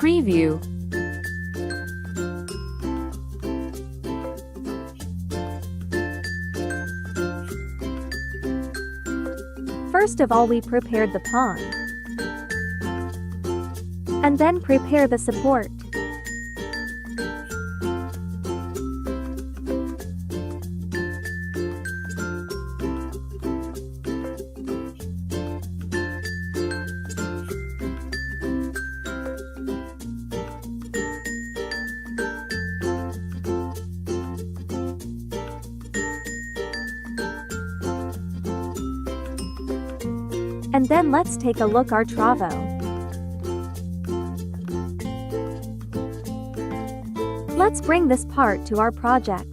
Preview. First of all, we prepared the pond. And then prepare the support. And then let's take a look our Travo. Let's bring this part to our project.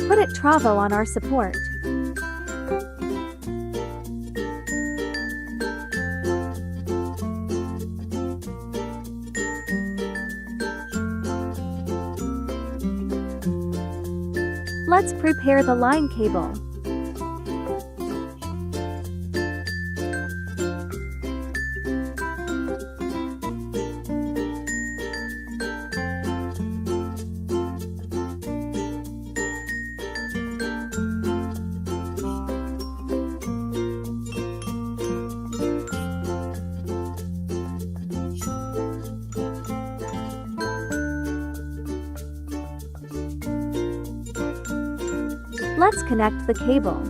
Put it Travo on our support. Let's prepare the line cable. Let's connect the cable.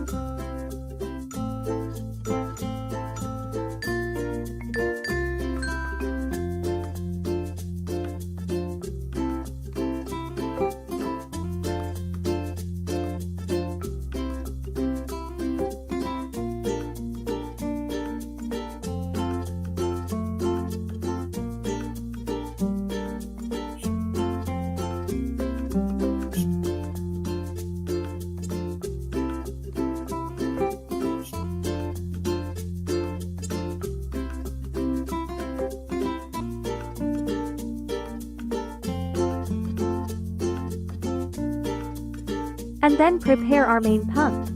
And then prepare our main pump.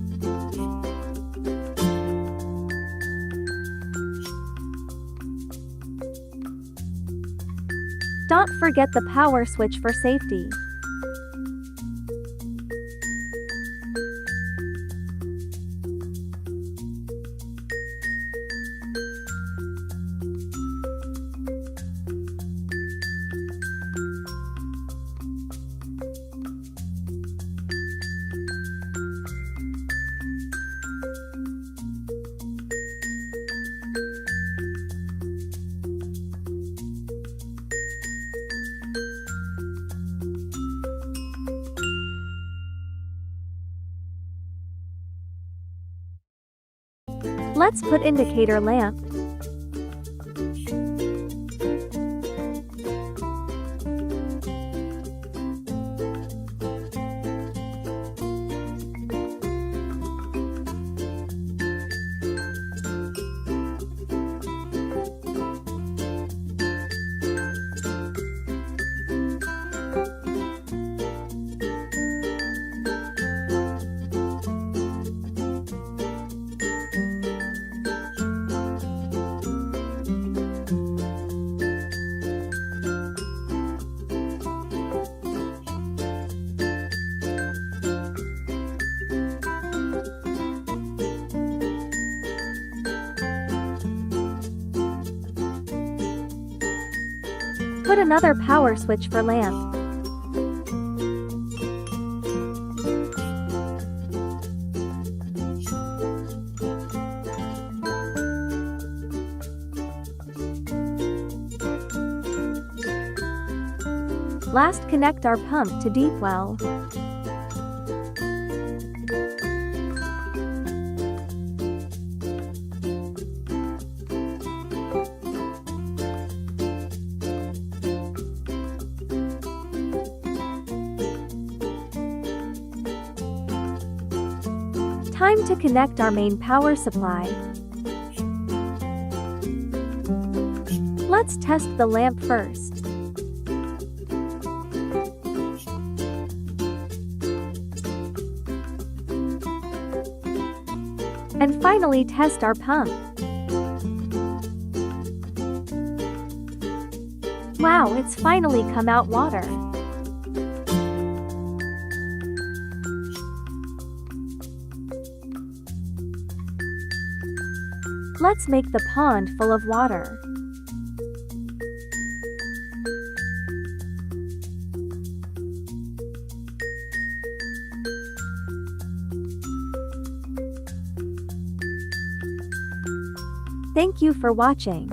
Don't forget the power switch for safety. Let's put indicator lamp. Put another power switch for lamp. Last, connect our pump to deep well. Time to connect our main power supply. Let's Let's test the lamp first. And finally test our pump. Wow, it's finally come out water. Let's make the pond full of water. Thank you for watching.